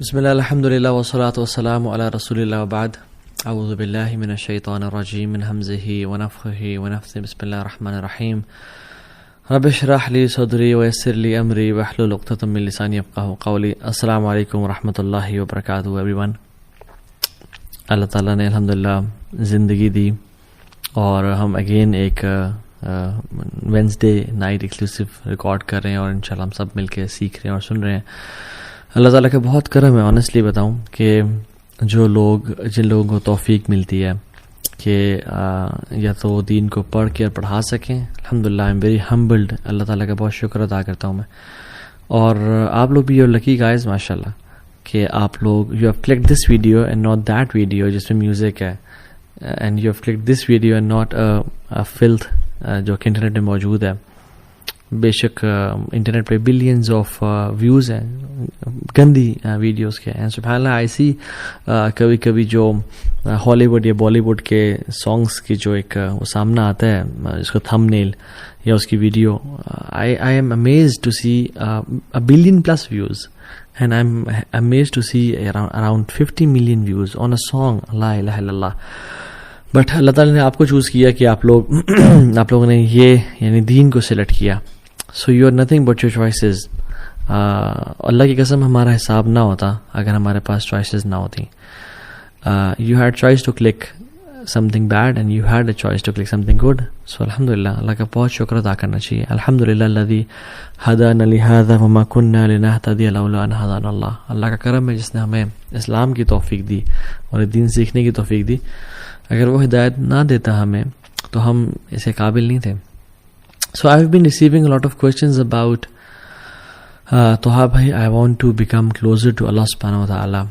بسم اللہ الحمد للہ والصلاة والسلام علی رسول اللہ وبعد اعوذ باللہ من الشیطان الرجیم من حمزہ ونفخہ ونفثہ بسم اللہ الرحمن الرحیم رب اشرح لی صدری ویسر لی امری واحلل عقدۃ من لسانی یفقہوا قولی. السلام علیکم ورحمۃ اللہ وبرکاتہ ایوری ون. اللہ تعالیٰ نے الحمدللہ زندگی دی اور ہم اگین ایک وینسڈے نائٹ ایکسکلوسیو ریکارڈ کر رہے ہیں اور انشاءاللہ ہم سب مل کے سیکھ رہے ہیں اور سن رہے ہیں. اللہ تعالیٰ کا بہت کرم ہے. آنیسٹلی بتاؤں کہ جن لوگوں کو توفیق ملتی ہے کہ یا تو دین کو پڑھ کے اور پڑھا سکیں, الحمدللہ آئی ایم ویری ہمبلڈ. اللہ تعالیٰ کا بہت شکر ادا کرتا ہوں میں. اور آپ لوگ بھی یو لکی گائز ماشاءاللہ کہ آپ لوگ you have click this video and not that video جس میں میوزک ہے, and you have click this video and not filth جو کہ انٹرنیٹ میں موجود ہے. بے شک انٹرنیٹ پہ بلینز آف ویوز ہیں گندی ویڈیوز کے, اینڈ سبحان اللہ آئی سی کبھی کبھی جو ہالی ووڈ یا بالی ووڈ کے سانگس کی جو ایک وہ سامنا آتا ہے اس کو تھم نیل یا اس کی video, I am amazed to see a billion plus views and I'm amazed to see around 50 million views on a song لا الہ الا اللہ. بٹ اللہ تعالیٰ نے آپ کو چوز کیا کہ آپ لوگوں نے یہ یعنی دین کو سلیکٹ کیا. So you are nothing but your choices. Allah کی قسم ہمارا حساب نہ ہوتا اگر ہمارے پاس چوائسیز نہ ہوتی. You had choice to click something bad and you had a choice to click something good. So الحمد للہ اللہ کا بہت شکر ادا کرنا چاہیے. الحمد للہ الذی ہدانا لہذا وما کنا لنہتدی لولا ان ہدانا اللہ. اللہ کا کرم ہے جس نے ہمیں اسلام کی توفیق دی اور دین سیکھنے کی توفیق دی. اگر وہ ہدایت نہ دیتا ہمیں تو ہم اسے قابل نہیں تھے. So I have been receiving lot of questions about Taha بھائی, I want to become closer to Allah سبحانہ و تعالیٰ.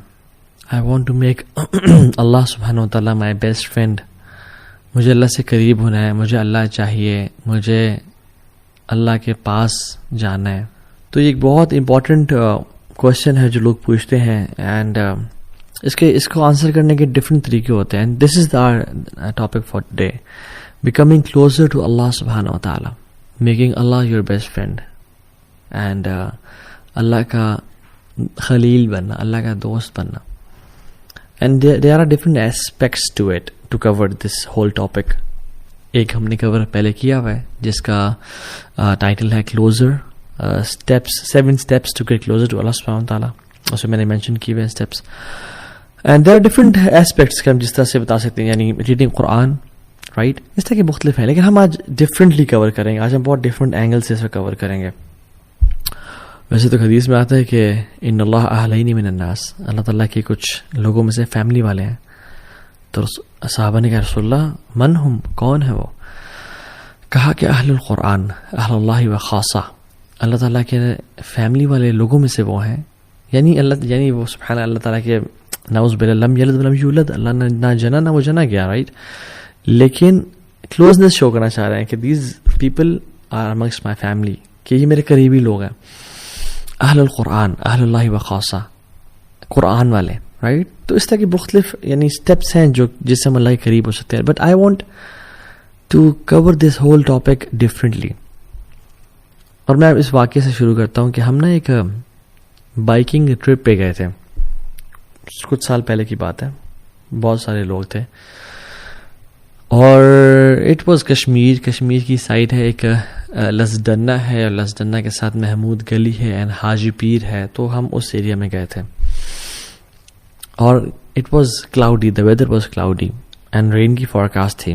I want to make Allah سبحانہ و تعالیٰ مائی بیسٹ فرینڈ. مجھے اللہ سے قریب ہونا ہے, مجھے اللہ چاہیے, مجھے اللہ کے پاس جانا ہے. تو یہ ایک بہت امپورٹنٹ کوشچن ہے جو لوگ پوچھتے ہیں, اینڈ اس کو آنسر کرنے کے ڈفرینٹ طریقے ہوتے ہیں. This is the topic for today, becoming closer to Allah سبحانہ و تعالیٰ, making Allah your best friend, and Allah کا خلیل بننا, اللہ کا دوست بننا. And there are different aspects to it to cover this whole topic. ایک ہم نے کور پہلے کیا ہوا ہے جس کا ٹائٹل ہے closer steps, 7 steps to get closer to Allah سبحانہ و تعالیٰ. اس میں میں نے مینشن کیے ہوئے steps, and there are different aspects کہ ہم جس طرح سے بتا سکتے ہیں, یعنی ریڈنگ قرآن, رائٹ, اس طرح کے مختلف ہیں, لیکن ہم آج ڈفرینٹلی کور کریں گے. آج ہم بہت ڈفرینٹ اینگل سے اس کو کور کریں گے. ویسے تو حدیث میں آتا ہے کہ ان اللہ اہلین من الناس, اللہ تعالیٰ کے کچھ لوگوں میں سے فیملی والے ہیں. تو صحابہ نے کہا رسول اللہ من ہم, کون ہے وہ؟ کہا کہ اہل القرآن اہل اللہ و خاصہ, اللہ تعالیٰ کے فیملی والے لوگوں میں سے وہ ہیں. یعنی وہ سبحان اللہ تعالیٰ کے نعوذ باللہ لم یلد ولم یولد, اللہ نے نہ جنا نہ وہ جنا گیا, رائٹ, لیکن کلوزنس شو کرنا چاہ رہے ہیں کہ these people are amongst my family, کہ یہ میرے قریبی لوگ ہیں. اہل القرآن اہل اللہ و خاصہ, قرآن والے, رائٹ. تو اس طرح کی مختلف یعنی اسٹیپس ہیں جو جس سے ہم اللہ کے قریب ہو سکتے ہیں. But I want to cover this whole topic differently. اور میں اس واقعے سے شروع کرتا ہوں کہ ہم نا ایک بائکنگ ٹرپ پہ گئے تھے, کچھ سال پہلے کی بات ہے. بہت سارے لوگ تھے اور اٹ واز کشمیر کی سائڈ ہے. ایک لسڈنہ ہے اور لسڈنہ کے ساتھ محمود گلی ہے اینڈ حاجی پیر ہے. تو ہم اس ایریا میں گئے تھے اور it was cloudy, the weather was cloudy and rain کی فورکاسٹ تھی.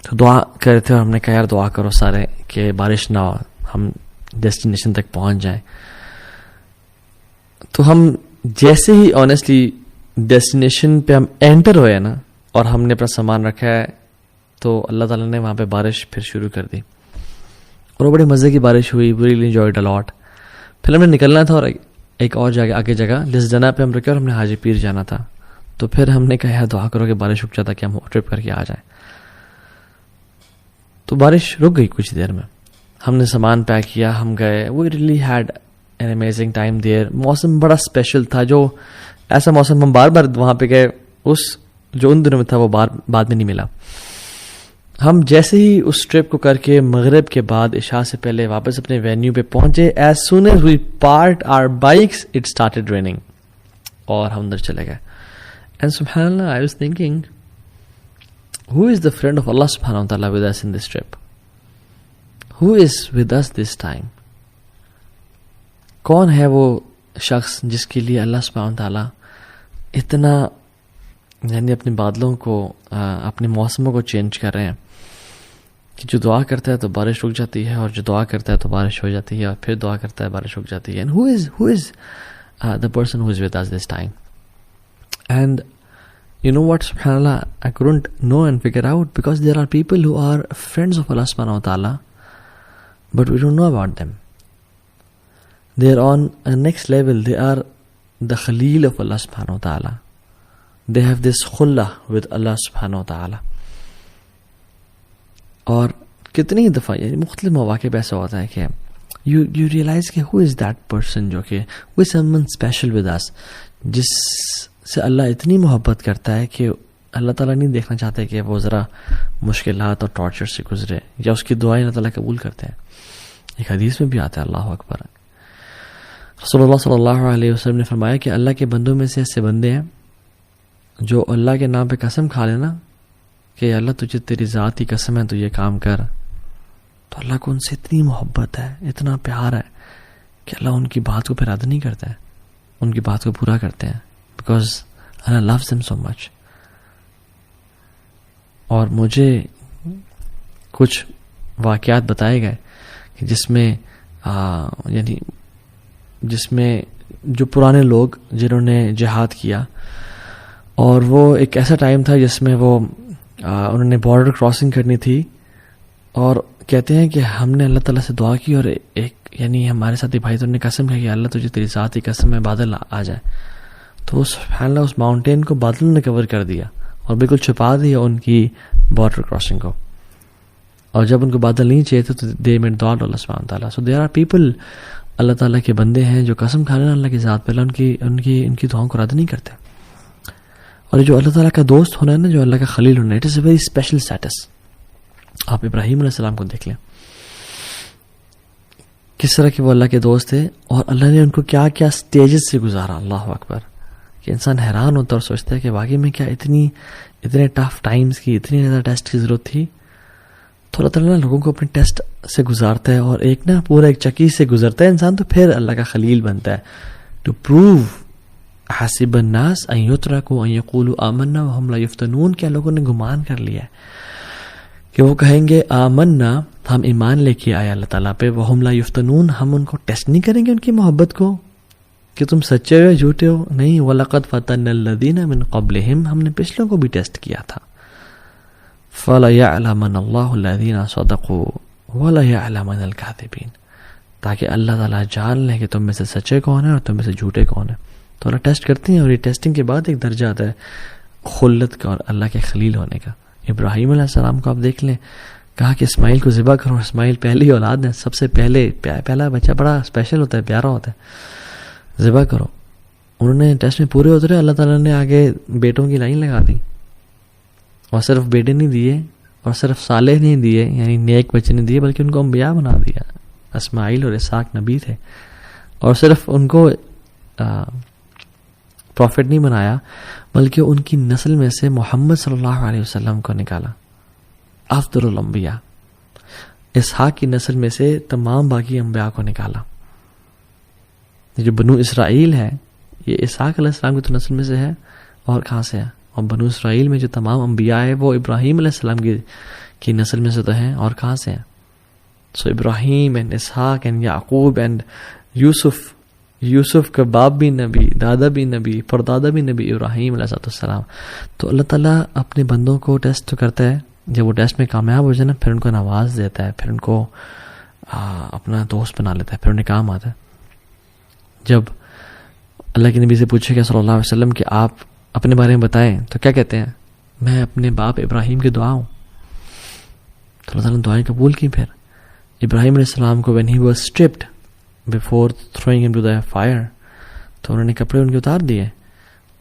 تو دعا کر رہے تھے اور ہم نے کہا یار دعا کرو سارے کہ بارش نہ ہو, ہم ڈیسٹینیشن تک پہنچ جائیں. تو ہم جیسے ہی آنیسٹلی ڈیسٹینیشن پہ ہم انٹر ہوئے نا اور ہم نے اپنا سامان رکھا ہے, تو اللہ تعالیٰ نے وہاں پہ بارش پھر شروع کر دی اور وہ بڑے مزے کی بارش ہوئی. وی ریلی انجوائڈ اے لاٹ. پھر ہم نے نکلنا تھا اور ایک اور آگے جگہ لسڈنہ پہ ہم رکے اور ہم نے حاجی پیر جانا تھا. تو پھر ہم نے کہا یار دعا کرو کہ بارش رک جاتا کہ ہم ٹرپ کر کے آ جائیں. تو بارش رک گئی کچھ دیر میں, ہم نے سامان پیک کیا, ہم گئے. We really had an amazing time there. موسم بڑا اسپیشل تھا, جو ایسا موسم ہم بار بار وہاں پہ گئے, اس جو ان دنوں میں تھا وہ بعد میں نہیں ملا. ہم جیسے ہی اس ٹرپ کو کر کے مغرب کے بعد عشاء سے پہلے واپس اپنے وینیو پہ پہنچے, as soon as we parked our bikes it started raining. اور ہم اندر چلے گئے. And subhanallah, I was thinking, who is the friend of Allah subhanahu wa ta'ala with us in this trip? Who is with us this time? کون ہے وہ شخص جس کے لیے اللہ سبحانہ wa ta'ala اتنا یعنی اپنے بادلوں کو اپنے موسموں کو چینج کر رہے ہیں کہ جو دعا کرتا ہے تو بارش رک جاتی ہے, اور جو دعا کرتا ہے تو بارش ہو جاتی ہے, اور پھر دعا کرتا ہے بارش رک جاتی ہے. And who is the person who is with us this time? And you know what, subhanallah, I couldn't know and figure out, because there are people who are friends of Allah subhanahu wa ta'ala, but we don't know about them. They are on a next level. They are the Khalil of Allah subhanahu wa ta'ala. They have this khullah with Allah subhanahu wa ta'ala. اور کتنی دفعہ یعنی مختلف مواقع پہ ایسا ہوتا ہے کہ you realize کہ who is that person جو کہ who is someone special with us, جس سے اللہ اتنی محبت کرتا ہے کہ اللہ تعالیٰ نہیں دیکھنا چاہتے کہ وہ ذرا مشکلات اور ٹارچر سے گزرے, یا اس کی دعائیں اللہ تعالیٰ قبول کرتے ہیں. ایک حدیث میں بھی آتا ہے, اللہ اکبر, رسول اللہ صلی اللہ علیہ وسلم نے فرمایا کہ اللہ کے بندوں میں سے ایسے بندے ہیں جو اللہ کے نام پہ قسم کھا لینا کہ اللہ تجھے تیری ذات کی قسم ہے تو یہ کام کر, تو اللہ کو ان سے اتنی محبت ہے, اتنا پیار ہے کہ اللہ ان کی بات کو پھر رد نہیں کرتا ہے, ان کی بات کو پورا کرتے ہیں, because Allah loves them so much. اور مجھے کچھ واقعات بتائے گئے کہ جس میں جو پرانے لوگ جنہوں نے جہاد کیا, اور وہ ایک ایسا ٹائم تھا جس میں وہ انہوں نے بارڈر کراسنگ کرنی تھی, اور کہتے ہیں کہ ہم نے اللہ تعالیٰ سے دعا کی, اور ایک یعنی ہمارے ساتھی بھائی تو نے قسم ہے کہ اللہ تجھے تیری ذات کی قسم ہے بادل آ جائے, تو سبحان اللہ اس ماؤنٹین کو بادل نے کور کر دیا اور بالکل چھپا دیا ان کی بارڈر کراسنگ کو, اور جب ان کو بادل نہیں چاہیے تو دے میڈ دعا اللہ سبحانہ وتعالیٰ. سو دیر آر پیپل, اللہ تعالیٰ کے بندے ہیں جو قسم کھا لینا اللہ کی ذات پہ, ان کی دعاؤں کو رد نہیں کرتے. اور جو اللہ تعالیٰ کا دوست ہونا ہے نا, جو اللہ کا خلیل ہونا ہے, it is a very special status. آپ ابراہیم علیہ السلام کو دیکھ لیں, کس طرح کہ وہ اللہ کے دوست تھے, اور اللہ نے ان کو کیا کیا سٹیجز سے گزارا, اللہ اکبر, کہ انسان حیران ہوتا اور سوچتا ہے کہ واقعی میں کیا اتنے ٹف ٹائمز کی, اتنی زیادہ ٹیسٹ کی ضرورت تھی. تو اللہ تعالیٰ لوگوں کو اپنے ٹیسٹ سے گزارتا ہے, اور ایک نا پورا ایک چکی سے گزرتا ہے انسان, تو پھر اللہ کا خلیل بنتا ہے. ٹو پروو حسب الناس ان یترکوا ان یقولوا آمنا وهم لا یفتنون, کیا لوگوں نے گمان کر لیا ہے کہ وہ کہیں گے آمنا, ہم ایمان لے کے آئے اللہ تعالیٰ پہ, وهم لا یفتنون, ہم ان کو ٹیسٹ نہیں کریں گے ان کی محبت کو کہ تم سچے ہو جھوٹے ہو. نہیں, وَلَقَدْ فَتَنَّ الَّذِينَ مِن قَبْلِهِمْ, ہم نے پچھلوں کو بھی ٹیسٹ کیا تھا. فَلَيَعْلَمَنَ اللَّهُ الَّذِينَ صَدَقُوا وَلَيَعْلَمَنَ الْكَاذِبِينَ, تاکہ اللہ تعالیٰ جان لے کہ تم میں سے سچے کون ہیں اور تم میں سے جھوٹے کون ہیں. تو اللہ ٹیسٹ کرتے ہیں, اور یہ ٹیسٹنگ کے بعد ایک درجہ آتا ہے خلت کا اور اللہ کے خلیل ہونے کا. ابراہیم علیہ السلام کو آپ دیکھ لیں, کہا کہ اسماعیل کو ذبح کرو. اسماعیل پہلی اولاد ہے, سب سے پہلا بچہ بڑا اسپیشل ہوتا ہے, پیارا ہوتا ہے, ذبح کرو. انہوں نے ٹیسٹ میں پورے اترے, اللہ تعالیٰ نے آگے بیٹوں کی لائن لگا دی, اور صرف بیٹے نہیں دیے, اور صرف صالح نہیں دیے یعنی نیک بچے نہیں دیے, بلکہ ان کو انبیاء بنا دیا. اسماعیل اور اسحاق نبی تھے, اور صرف ان کو پروفٹ نہیں بنایا, بلکہ ان کی نسل میں سے محمد صلی اللہ علیہ وسلم کو نکالا, افضل الانبیاء. اسحاق کی نسل میں سے تمام باقی انبیاء کو نکالا. جو بنو اسرائیل ہے یہ اسحاق علیہ السلام کی تو نسل میں سے ہے, اور کہاں سے ہے, اور بنو اسرائیل میں جو تمام انبیاء ہے وہ ابراہیم علیہ السلام کی نسل میں سے تو ہیں, اور کہاں سے ہیں. So Ibrahim and Ishaq and Yaqub and Yusuf کا باپ بھی نبی, دادا بھی نبی, پردادا بھی نبی, ابراہیم علیہ السلام. تو اللہ تعالیٰ اپنے بندوں کو ٹیسٹ کرتا ہے, جب وہ ٹیسٹ میں کامیاب ہو جائے نا, پھر ان کو نواز دیتا ہے, پھر ان کو اپنا دوست بنا لیتا ہے, پھر انہیں کام آتا ہے. جب اللہ کے نبی سے پوچھے گا صلی اللہ علیہ وسلم کہ آپ اپنے بارے میں بتائیں, تو کیا کہتے ہیں, میں اپنے باپ ابراہیم کی دعا ہوں. تو اللہ تعالیٰ نے دعائیں قبول کی. پھر ابراہیم علیہ السلام کو when he was stripped before throwing him to the fire, تو انہوں نے کپڑے ان کے اتار دیے.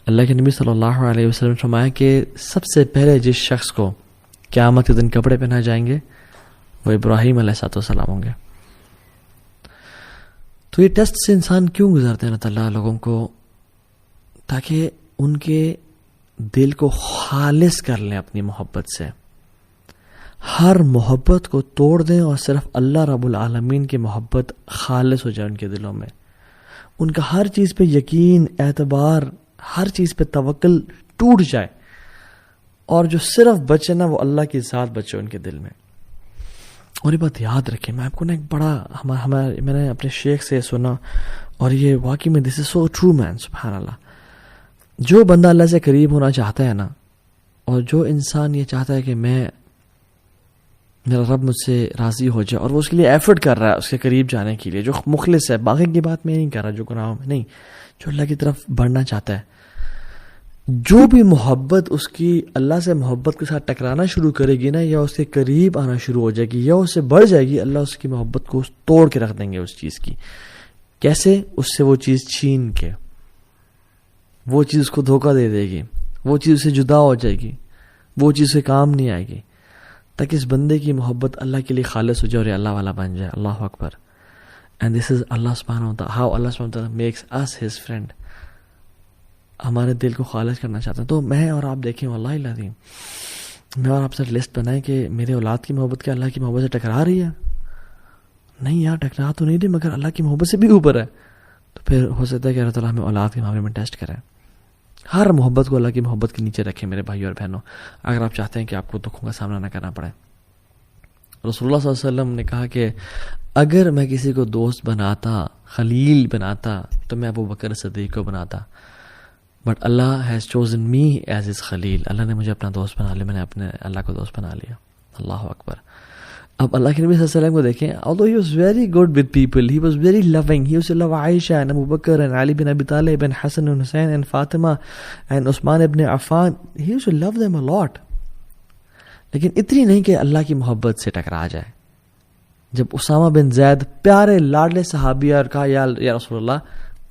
اللہ کے نبی صلی اللہ علیہ وسلم نے فرمایا کہ سب سے پہلے جس شخص کو قیامت کے دن کپڑے پہنائے جائیں گے وہ ابراہیم علیہ السلام ہوں گے. تو یہ ٹیسٹ سے انسان کیوں گزارتے ہیں اللہ تعالیٰ لوگوں کو, تاکہ ان کے دل کو خالص کر لیں اپنی محبت سے، ہر محبت کو توڑ دیں اور صرف اللہ رب العالمین کی محبت خالص ہو جائے ان کے دلوں میں، ان کا ہر چیز پہ یقین، اعتبار، ہر چیز پہ توکل ٹوٹ جائے، اور جو صرف بچے نا وہ اللہ کی ذات بچے ان کے دل میں۔ اور یہ بات یاد رکھیں، میں آپ کو نا ایک بڑا میں نے اپنے شیخ سے سنا، اور یہ واقعی میں دس از سو ٹرو مین، سبحان اللہ۔ جو بندہ اللہ سے قریب ہونا چاہتا ہے نا، اور جو انسان یہ چاہتا ہے کہ میرا رب مجھ سے راضی ہو جائے، اور وہ اس کے لیے ایفرٹ کر رہا ہے اس کے قریب جانے کے لیے، جو مخلص ہے، باقی کی بات میں نہیں کر رہا، جو گناہوں میں نہیں، جو اللہ کی طرف بڑھنا چاہتا ہے، جو بھی محبت اس کی اللہ سے محبت کے ساتھ ٹکرانا شروع کرے گی نا، یا اس کے قریب آنا شروع ہو جائے گی یا اس سے بڑھ جائے گی، اللہ اس کی محبت کو توڑ کے رکھ دیں گے اس چیز کی۔ کیسے؟ اس سے وہ چیز چھین کے، وہ چیز اس کو دھوکہ دے دے گی، وہ چیز سے جدا ہو جائے گی، وہ چیز سے کام نہیں آئے گی، تاکہ اس بندے کی محبت اللہ کے لیے خالص ہو جائے اور اللہ والا بن جائے۔ اللہ اکبر۔ اینڈ دس از اللہ سبحانہ وتعالی، ہاؤ اللہ سبحانہ وتعالی میکس اس ہز فرینڈ۔ ہمارے دل کو خالص کرنا چاہتے ہیں۔ تو میں اور آپ دیکھیں، واللہ العظیم میں اور آپ سے لسٹ بنائیں کہ میرے اولاد کی محبت کیا اللہ کی محبت سے ٹکرا رہی ہے؟ نہیں یار، ٹکرا تو نہیں رہی، مگر اللہ کی محبت سے بھی اوپر ہے۔ تو پھر ہو سکتا ہے کہ اللہ تعالیٰ ہمیں اولاد کے معاملے میں ٹیسٹ کرے۔ ہر محبت کو اللہ کی محبت کے نیچے رکھیں میرے بھائی اور بہنوں، اگر آپ چاہتے ہیں کہ آپ کو دکھوں کا سامنا نہ کرنا پڑے۔ رسول اللہ صلی اللہ علیہ وسلم نے کہا کہ اگر میں کسی کو دوست بناتا، خلیل بناتا، تو میں ابو بکر صدیق کو بناتا، but Allah has chosen me as his خلیل۔ اللہ نے مجھے اپنا دوست بنا لیا، میں نے اپنے اللہ کو دوست بنا لیا۔ اللہ اکبر۔ اب اللہ کے نبی صلی اللہ علیہ وسلم کو دیکھیں، although he was very good with people, he was very loving, he used to love Aisha and Abu Bakr and Ali bin Abi Talib and Hassan and Hussein and Fatima and Usman ibn Affan, he used to love them a lot. لیکن اتنی نہیں کہ اللہ کی محبت سے ٹکرا جائے۔ جب اسامہ بن زید پیارے لاڈلے صحابی اور کہا یا رسول اللہ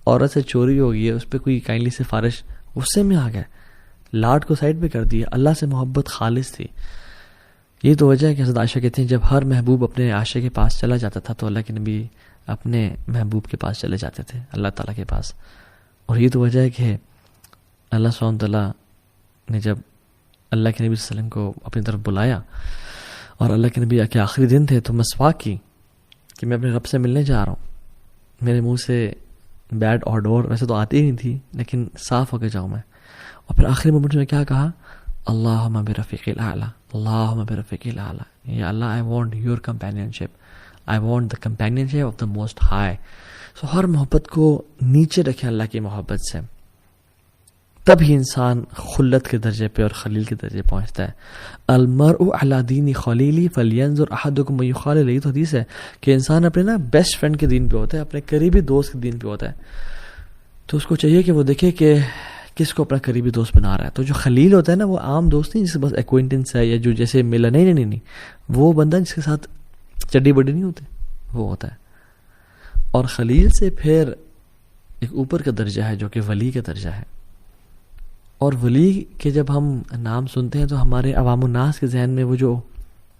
عورت سے چوری ہو گئی ہے، اس پہ کوئی کائنڈلی سفارش، غصے میں آ گئے، لاڈ کو سائڈ پہ کر دیا، اللہ سے محبت خالص تھی۔ یہ تو وجہ ہے کہ حضرت عائشہ کہتے ہیں جب ہر محبوب اپنے عاشق کے پاس چلا جاتا تھا تو اللہ کے نبی اپنے محبوب کے پاس چلے جاتے تھے، اللہ تعالیٰ کے پاس۔ اور یہ تو وجہ ہے کہ اللہ سبحانہ تعالیٰ نے جب اللہ کے نبی صلی اللہ علیہ وسلم کو اپنی طرف بلایا اور اللہ کے نبی کے آخری دن تھے، تو مسواک کی کہ میں اپنے رب سے ملنے جا رہا ہوں، میرے منہ سے بیڈ اور ڈور ویسے تو آتی ہی نہیں تھی، لیکن صاف ہو کے جاؤں میں۔ اور پھر آخری مومنٹ میں کیا کہا؟ اللہم برفیق الاعلی، اللہم برفیق الاعلی، یا Allah I want your companionship, I want the companionship of the most high. So ہر محبت کو نیچے رکھیں اللہ کی محبت سے، تب ہی انسان خلت کے درجے پہ اور خلیل کے درجے پہنچتا ہے۔ المرء علی دین خلیلی فلینظر احدکم من یخالل، یہ تو حدیث ہے کہ انسان اپنے نا بیسٹ فرینڈ کے دین پہ ہوتا ہے، اپنے قریبی دوست کے دین پہ ہوتا ہے، تو اس کو چاہیے کہ وہ دیکھے کہ کس کو اپنا قریبی دوست بنا رہا ہے۔ تو جو خلیل ہوتا ہے نا، وہ عام دوست نہیں جس کے بس ایکوینٹنس ہے یا جو جیسے ملا، نہیں، وہ بندہ جس کے ساتھ چڈی بڈی نہیں ہوتے، وہ ہوتا ہے۔ اور خلیل سے پھر ایک اوپر کا درجہ ہے جو کہ ولی کا درجہ ہے۔ اور ولی کے جب ہم نام سنتے ہیں تو ہمارے عوام الناس کے ذہن میں وہ جو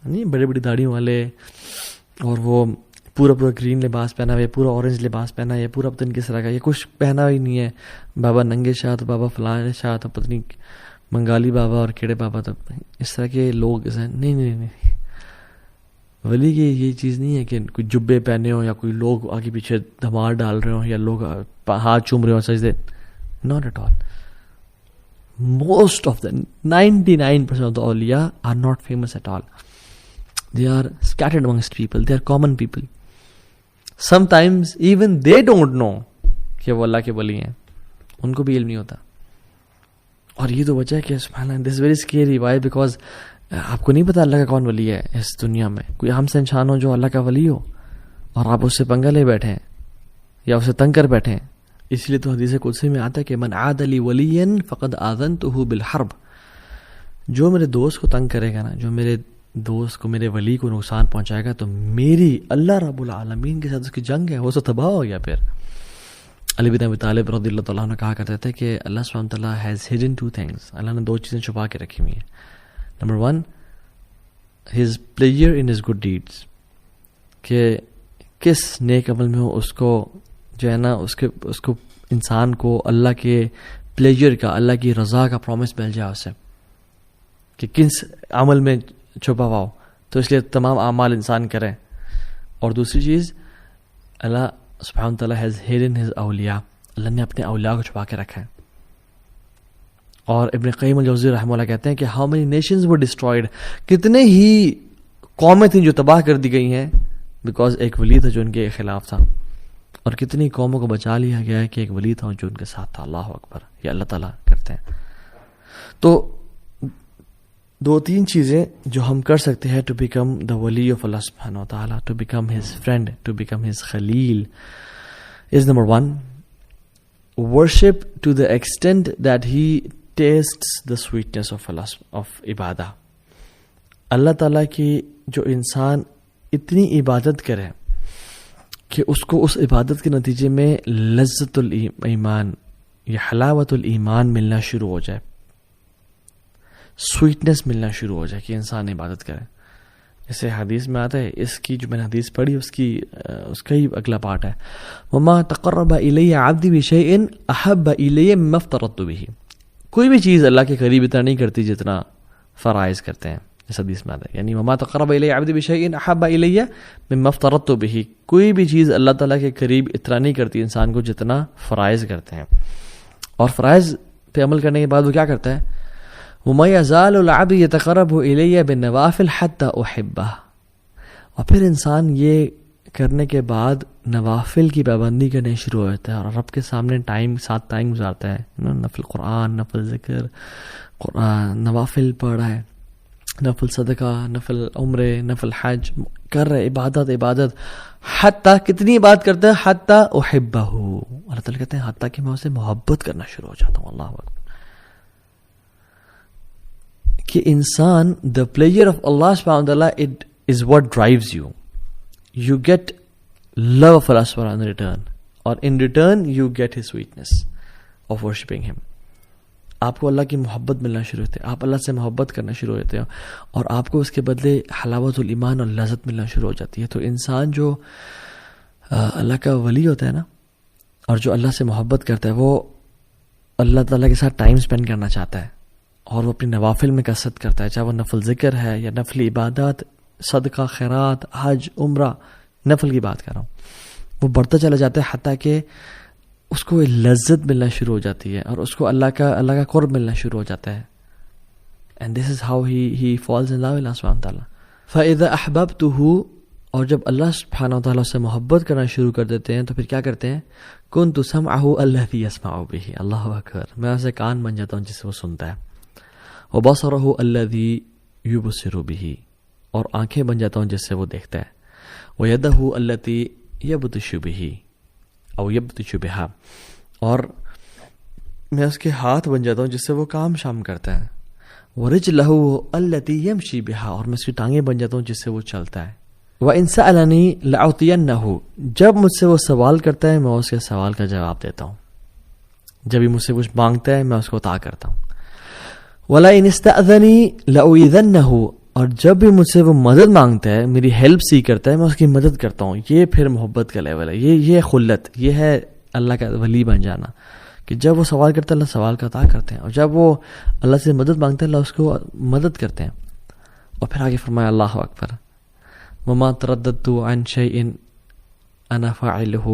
نہیں بڑی بڑی داڑھیوں والے، اور وہ پورا گرین لباس پہنا ہوا ہے، پورا اورنج لباس پہنا ہے، یہ پورا پتن کس طرح کا، یہ کچھ پہنا ہی نہیں ہے، بابا ننگے شاہ تو بابا فلاں شاہ تو پتنی بنگالی بابا اور کیڑے بابا، تو اس طرح کے لوگ نہیں، ولی کی یہ چیز نہیں ہے کہ کوئی جبے پہنے ہو یا کوئی لوگ آگے پیچھے دھمار ڈال رہے ہوں یا لوگ ہاتھ چوم رہے ہوں سجدے، not at all. Most of the 99% of the awliya are not famous at all. They are scattered amongst people. They are common people. Sometimes even they don't know کہ وہ اللہ کے ولی ہیں، ان کو بھی علم نہیں ہوتا۔ اور یہ تو وجہ ہے کہ سبحان اللہ، this is very scary. Why? Because آپ کو نہیں پتا اللہ کا کون ولی ہے اس دنیا میں۔ کوئی ہم سے انسان ہو جو اللہ کا ولی ہو اور آپ اس سے پنگا لے بیٹھے ہیں یا اسے تنگ کر بیٹھے ہیں۔ اس لیے تو حدیث قدسی میں آتا ہے کہ من عاد لی ولیا فقد آذنتہ بالحرب، جو میرے دوست کو تنگ کرے گا نا، جو میرے دوست کو، میرے ولی کو نقصان پہنچائے گا، تو میری اللہ رب العالمین کے ساتھ اس کی جنگ ہے، وہ تو تباہ ہو گیا۔ پھر علی بن ابی طالب رضی اللہ تعالیٰ عنہ کہا کرتے تھے کہ اللہ سبحانہ تعالیٰ ہیز ہڈن ٹو تھنگس، اللہ نے دو چیزیں چھپا کے رکھی ہوئی ہیں۔ Number 1 his player in his good deeds, کہ کس نیک عمل میں ہو اس کو جو ہے نا اس کو انسان کو اللہ کے پلیجر کا, اللہ کی رضا کا پرومس مل جائے اسے کہ کس عمل میں چھپا ہوا ہو, تو اس لیے تمام اعمال انسان کریں. اور دوسری چیز, اللہ سبحانہ وتعالی ہیز ہیڈن ہز اولیاء, اللہ نے اپنے اولیاء کو چھپا کے رکھا ہے. اور ابن قیم الجوزی رحمہ اللہ کہتے ہیں کہ how many nations were destroyed, کتنے ہی قومیں تھیں جو تباہ کر دی گئی ہیں بیکاز ایک ولی تھا جو ان کے خلاف تھا, اور کتنی قوموں کو بچا لیا گیا ہے کہ ایک ولی تھا جو ان کے ساتھ تھا. اللہ اکبر, یہ اللہ تعالیٰ کرتے ہیں. تو 2-3 چیزیں جو ہم کر سکتے ہیں ٹو بیکم دا ولی آف اللہ سبحانہ و تعالیٰ, to become his friend, to become his خلیل, is number 1, worship to the extent that he tastes the sweetness of عبادہ. اللہ تعالیٰ کی جو انسان اتنی عبادت کرے کہ اس کو اس عبادت کے نتیجے میں لذت الایمان یا حلاوت الایمان ملنا شروع ہو جائے, سویٹنس ملنا شروع ہو جائے کہ انسان عبادت کرے. جیسے حدیث میں آتا ہے, اس کی جو میں نے حدیث پڑھی اس کا ہی اگلا پارٹ ہے, وما تقرب الی عبدی بشیء احب الی مما افترضت به. کوئی بھی چیز اللہ کے قریب اتنا نہیں کرتی جتنا فرائض کرتے ہیں, اس حدیث میں آتا ہے. یعنی وما تقرب الی عبدی بشیء احب الی مما افترضت به, کوئی بھی چیز اللہ تعالیٰ کے قریب اتنا نہیں کرتی انسان کو جتنا فرائض کرتے ہیں. اور فرائض پہ عمل کرنے کے بعد وہ کیا کرتا ہے, وَمَا يَزَالُ الْعَبْدُ يَتَقَرَّبُ إِلَيَّ بِالنَّوَافِلِ حَتَّى أُحِبَّهُ. اور پھر انسان یہ کرنے کے بعد نوافل کی پابندی کرنے شروع ہو جاتا ہے اور رب کے سامنے ساتھ ٹائم گزارتا ہے. نفل قرآن, نفل ذکر, قرآن, نوافل پڑھ رہا ہے, نفل صدقہ, نفل عمرے, نفل حج کر رہے, عبادت. حتیٰ کتنی بات کرتا ہے, حتیٰ احبہ, اللہ تعالیٰ کہتے ہیں حتیٰ کہ میں اسے محبت کرنا شروع ہو جاتا ہوں. اللہ اکبر. کہ انسان, the pleasure of Allah subhanahu wa ta'ala, it is what drives you. You get love of Allah subhanahu wa ta'ala in return, or in return you get his sweetness of worshipping him. آپ کو اللہ کی محبت ملنا شروع ہوتے ہیں, آپ اللہ سے محبت کرنا شروع ہوتے ہیں, اور آپ کو اس کے بدلے حلاوت الایمان اور لذت ملنا شروع ہو جاتی ہے. تو انسان جو اللہ کا ولی ہوتا ہے نا, اور جو اللہ سے محبت کرتا ہے, وہ اللہ تعالیٰ کے ساتھ ٹائم اسپینڈ کرنا چاہتا ہے, اور وہ اپنی نوافل میں کثرت کرتا ہے, چاہے وہ نفل ذکر ہے یا نفل عبادات, صدقہ, خیرات, حج, عمرہ, نفل کی بات کر رہا ہوں. وہ بڑھتا چلا جاتا ہے حتیٰ کہ اس کو لذت ملنا شروع ہو جاتی ہے, اور اس کو اللہ کا قرب ملنا شروع ہو جاتا ہے. And this is how he falls in love with Allah سبحانہ وتعالی. فاذا احببته, اور جب اللہ سبحانہ وتعالی سے محبت کرنا شروع کر دیتے ہیں تو پھر کیا کرتے ہیں, كنت سمعه الذي يسمع به. اللہ اکبر, میں اسے کان بن جاتا ہوں جس سے وہ سنتا ہے. وبصره الذي يبصر به, اور آنکھیں بن جاتا ہوں جس سے وہ دیکھتا ہے. ويده التي يبطش به او يبطش بها, اور میں اس کے ہاتھ بن جاتا ہوں جس سے وہ کام شام کرتا ہے. ورجله التي يمشي بها, اور میں اس کی ٹانگیں بن جاتا ہوں جس سے وہ چلتا ہے. وان سألني لأعطينه, جب مجھ سے وہ سوال کرتا ہے میں اس کے سوال کا جواب دیتا ہوں. جب بھی مجھ سے کچھ مانگتا ہے میں اس کو عطا کرتا ہوں. وَلَئِنِ اسْتَأْذَنِي لَأُؤِذَنَّهُ, اور جب بھی مجھ سے وہ مدد مانگتا ہے, میری ہیلپ سی کرتا ہے, میں اس کی مدد کرتا ہوں. یہ پھر محبت کا لیول ہے, یہ خلت, یہ ہے اللہ کا ولی بن جانا, کہ جب وہ سوال کرتا ہے اللہ سوال کا عطا کرتے ہیں, اور جب وہ اللہ سے مدد مانگتا ہے اللہ اس کو مدد کرتے ہیں. اور پھر آگے فرمایا اللہ اکبر, وَمَا تَرَدَّدْتُ عَنْ شَيْءٍ أَنَا فَاعِلُهُ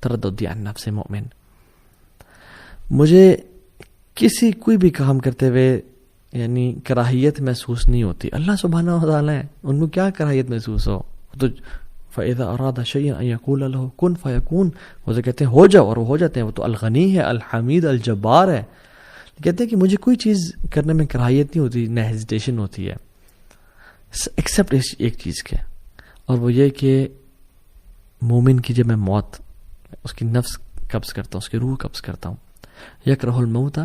تَرَدُّدِي عَنْ نَفْسِ مُؤْمِنٍ. مجھے کوئی بھی کام کرتے ہوئے یعنی کراہیت محسوس نہیں ہوتی. اللہ سبحانہ و تعالیٰ ہے, ان کو کیا کراہیت محسوس ہو. تو فَإِذَا أَرَادَ شَيْئًا أَن يَقُولَ لَهُ كُن فَيَكُونُ, وہ تو کہتے ہیں ہو جاؤ اور وہ ہو جاتے ہیں. وہ تو الغنی ہے, الحمید, الجبار ہے. کہتے ہیں کہ مجھے کوئی چیز کرنے میں کراہیت نہیں ہوتی, نہ ہیزیٹیشن ہوتی ہے, ایکسیپٹ ایک چیز کے, اور وہ یہ کہ مومن کی جب میں موت, اس کی نفس قبض کرتا ہوں, اس کی روح قبض کرتا ہوں. یکرہ الموت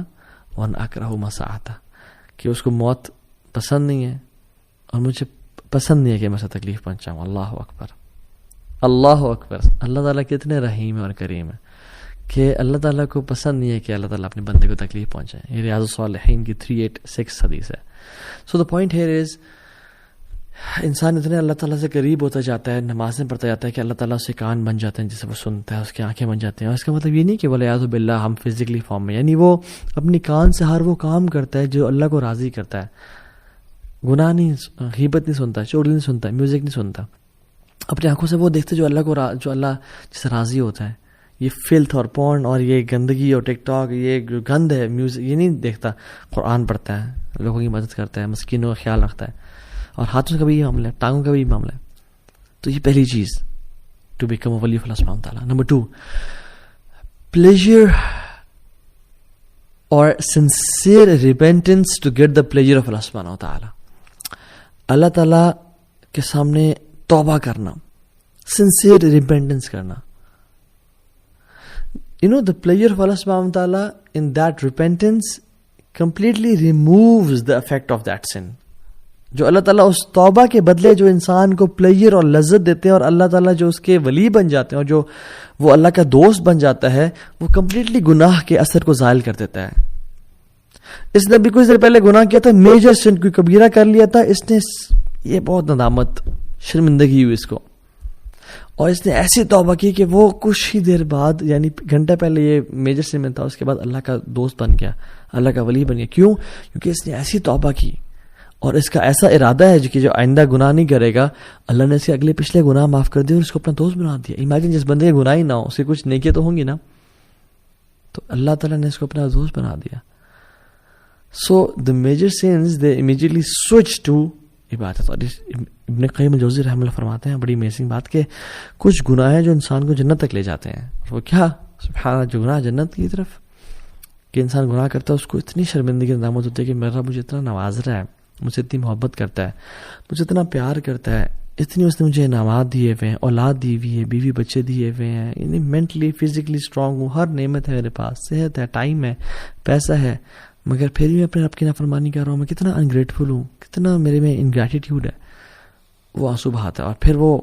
وانا اکرہ مساعتہ, کہ اس کو موت پسند نہیں ہے اور مجھے پسند نہیں ہے کہ میں اسے تکلیف پہنچاؤں. اللہ اکبر, اللہ اکبر. اللہ تعالیٰ کتنے رحیم اور کریم ہے کہ اللہ تعالیٰ کو پسند نہیں ہے کہ اللہ تعالیٰ اپنے بندے کو تکلیف پہنچائے. یہ ریاض الصالحین کی 386 حدیث ہے. سو دا پوائنٹ ہیئر از انسان اتنے اللہ تعالیٰ سے قریب ہوتا جاتا ہے، نمازیں پڑھتا جاتا ہے کہ اللہ تعالیٰ اس کے کان بن جاتے ہیں جسے وہ سنتا ہے، اس کی آنکھیں بن جاتی ہیں. اور اس کا مطلب یہ نہیں کہ ولیعوذ باللہ ہم فزیکلی فارم میں، یعنی وہ اپنی کان سے ہر وہ کام کرتا ہے جو اللہ کو راضی کرتا ہے. گناہ نہیں، غیبت نہیں سنتا، چغلی نہیں سنتا، میوزک نہیں سنتا. اپنی آنکھوں سے وہ دیکھتے جو اللہ جس راضی ہوتا ہے. یہ فلتھ اور پورن اور یہ گندگی اور ٹک ٹاک، یہ گند ہے، میوزک، یہ نہیں دیکھتا. قرآن پڑھتا ہے، لوگوں کی مدد کرتا ہے، مسکینوں کا خیال رکھتا ہے. اور ہاتھوں کا بھی یہ معاملہ ہے، ٹانگوں کا بھی یہ معاملہ ہے. تو یہ پہلی چیز ٹو بیکم اے ولی آف اللہ سبحانہ وتعالیٰ. نمبر 2، پلیجر اور sincere repentance to get the pleasure of اللہ سبحانہ وتعالیٰ. اللہ تعالیٰ کے سامنے توبہ کرنا، سنسیئر ریپینٹنس کرنا. the pleasure of Allah subhanahu wa ta'ala in that repentance completely removes the effect of that sin. جو اللہ تعالیٰ اس توبہ کے بدلے جو انسان کو پلیجر اور لذت دیتے ہیں، اور اللہ تعالیٰ جو اس کے ولی بن جاتے ہیں اور جو وہ اللہ کا دوست بن جاتا ہے، وہ کمپلیٹلی گناہ کے اثر کو زائل کر دیتا ہے. اس نے بھی کچھ دیر پہلے گناہ کیا تھا، میجر سن، کوئی کبیرہ کر لیا تھا، اس نے یہ بہت ندامت، شرمندگی ہوئی اس کو، اور اس نے ایسی توبہ کی کہ وہ کچھ ہی دیر بعد، یعنی گھنٹہ پہلے یہ میجر سن میں تھا، اس کے بعد اللہ کا دوست بن گیا، اللہ کا ولی بن گیا. کیوں؟ کیونکہ اس نے ایسی توبہ کی اور اس کا ایسا ارادہ ہے کہ جو آئندہ گناہ نہیں کرے گا. اللہ نے اس کے اگلے پچھلے گناہ معاف کر دیے اور اس کو اپنا دوست بنا دیا. امیجن جس بندے کے گناہ ہی نہ ہو، اس کے کچھ نیکیاں تو ہوں گی نا، تو اللہ تعالیٰ نے اس کو اپنا دوست بنا دیا. So the major sins they immediately switch to عبادت. اور ابن قیم الجوزی رحمہ اللہ فرماتے ہیں بڑی امیزنگ بات کہ کچھ گناہ ہیں جو انسان کو جنت تک لے جاتے ہیں. اور وہ کیا؟ سبحان اللہ، جو گناہ جنت کی طرف، کہ انسان گناہ کرتا ہے اس کو اتنی شرمندگی ندامت ہوتی ہے کہ میرا مجھے اتنا نواز رہا ہے، مجھے اتنی محبت کرتا ہے، مجھے اتنا پیار کرتا ہے، اتنی اس نے مجھے انعامات دیے ہوئے ہیں، اولاد دی ہوئی ہے، بیوی بچے دیے ہوئے ہیں، یعنی مینٹلی فزیکلی اسٹرانگ ہوں، ہر نعمت ہے میرے پاس، صحت ہے، ٹائم ہے، پیسہ ہے، مگر پھر بھی میں اپنے رب کی نافرمانی کر رہا ہوں. میں کتنا انگریٹفل ہوں، کتنا میرے میں انگریٹیٹیوڈ ہے. وہ آنسو بہاتا ہے اور پھر وہ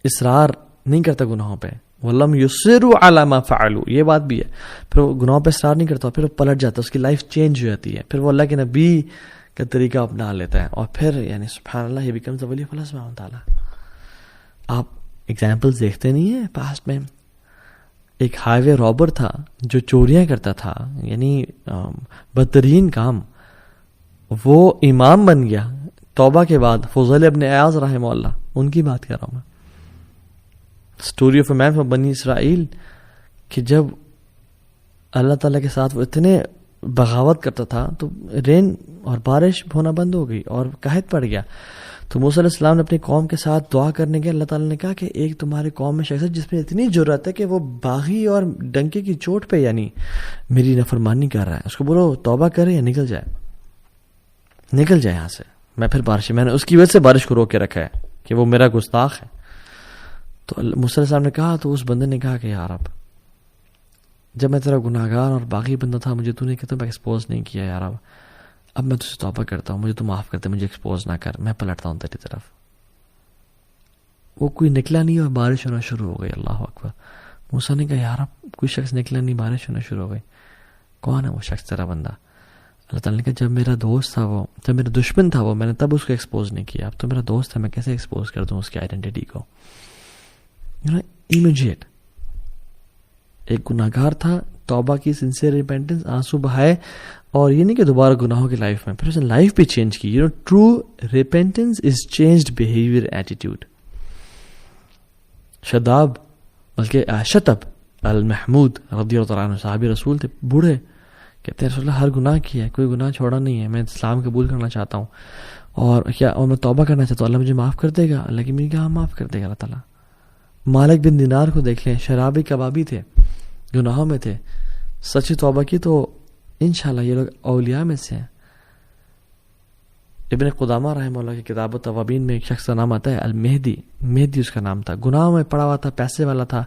اصرار نہیں کرتا گناہوں پہ. وَلَمْ يُصِرُّوا عَلَى مَا فَعَلُوا، یہ بات بھی ہے. پھر وہ گناہوں پہ اصرار نہیں کرتا، پھر وہ پلٹ جاتا ہے، اس کی لائف چینج ہو جاتی ہے. پھر وہ اللہ کے نبی کا طریقہ اپنا لیتا ہے اور پھر یعنی سبحان اللہ، یہ بیکمز دی ولی آف اللہ سبحانہ وتعالیٰ. آپ ایگزامپلز دیکھتے نہیں ہیں پاسٹ میں؟ ایک ہائی وے رابر تھا جو چوریاں کرتا تھا، یعنی بدترین کام، وہ امام بن گیا توبہ کے بعد. فضیل ابن عیاض رحمہ اللہ، ان کی بات کر رہا ہوں میں. Story of a man from بنی اسرائیل، کہ جب اللہ تعالیٰ کے ساتھ وہ اتنے بغاوت کرتا تھا تو رین اور بارش ہونا بند ہو گئی اور قحط پڑ گیا. تو موسیٰ علیہ السلام نے اپنی قوم کے ساتھ دعا کرنے کے، اللہ تعالیٰ نے کہا کہ ایک تمہاری قوم میں شخص ہے جس میں اتنی جرأت ہے کہ وہ باغی اور ڈنکے کی چوٹ پہ یعنی میری نافرمانی کر رہا ہے، اس کو بولو توبہ کرے یا نکل جائے یہاں سے. میں پھر میں نے اس کی وجہ سے بارش کو روک کے رکھا ہے کہ وہ میرا گستاخ ہے. تو موسیٰ علیہ السلام نے کہا، تو اس بندے نے کہا کہ یار جب میں تیرا گناہگار اور باغی بندہ تھا، مجھے تو نے کتنا ایکسپوز نہیں کیا یار، اب میں تجھ سے توبہ کرتا ہوں، مجھے تو معاف کرتے، مجھے ایکسپوز نہ کر، میں پلٹتا ہوں تیری طرف. وہ کوئی نکلا نہیں اور بارش ہونا شروع ہو گئی. اللہ اکبر. موسیٰ نے کہا یار اب کوئی شخص نکلا نہیں، بارش ہونا شروع ہو گئی، کون ہے وہ شخص تیرا بندہ؟ اللہ تعالیٰ نے کہا جب میرا دوست تھا وہ، جب میرا دشمن تھا وہ، میں نے تب اس کو ایکسپوز نہیں کیا، اب تو میرا دوست ہے، میں کیسے ایکسپوز کر دوں اس کی آئیڈینٹی کو؟ امیجیٹ. ایک گناہگار تھا، توبہ کی، سنسیئر ریپینٹنس، آنسو بہائے، اور یہ نہیں کہ دوبارہ گناہوں کی لائف میں، پھر اس نے لائف بھی چینج کی. ٹرو ریپینٹنس از چینجڈ بہیویئر، ایٹیٹیوڈ. شتب المحمود رضی اللہ عنہ، صحابی رسول تھے، بوڑھے، کہتے ہیں رسول اللہ ہر گناہ کیا ہے، کوئی گناہ چھوڑا نہیں ہے، میں اسلام قبول کرنا چاہتا ہوں اور میں توبہ کرنا چاہتا ہوں، اللہ مجھے معاف کر دے گا؟ اللہ کی میری کہا معاف کر دے گا اللہ تعالیٰ. مالک بن دینار کو دیکھ لیں، شرابی کبابی تھے، گناہوں میں تھے، سچی توبہ کی تو انشاءاللہ یہ لوگ اولیاء میں سے ہیں. ابن قدامہ رحمہ اللہ کی کتاب التوابین میں ایک شخص کا نام آتا ہے المہدی، مہدی اس کا نام تھا، گناہوں میں پڑا ہوا تھا، پیسے والا تھا.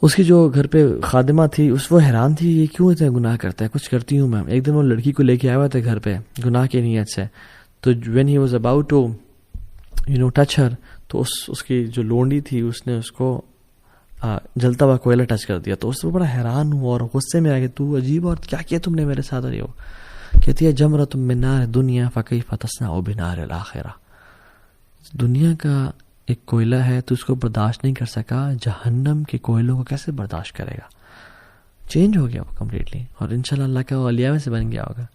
اس کی جو گھر پہ خادمہ تھی وہ حیران تھی یہ کیوں اتنے گناہ کرتا ہے، کچھ کرتی ہوں میں. ایک دن وہ لڑکی کو لے کے آیا ہوا تھا گھر پہ گناہ کی نیت سے، تو when he was about to touch her، تو اس کی جو لونڈی تھی اس نے اس کو جلتا ہوا کوئلہ ٹچ کر دیا. تو اس سے بڑا حیران ہوا اور غصے میں آ گیا، تو عجیب اور کیا کیا تم نے میرے ساتھ؟ کہتی ہے جمرۃ من نار دنیا فکیف تصنع بنار الاخرہ. دنیا کا ایک کوئلہ ہے تو اس کو برداشت نہیں کر سکا، جہنم کے کوئلوں کو کیسے برداشت کرے گا؟ چینج ہو گیا وہ کمپلیٹلی، اور انشاءاللہ اللہ کا اولیاء میں سے بن گیا ہوگا.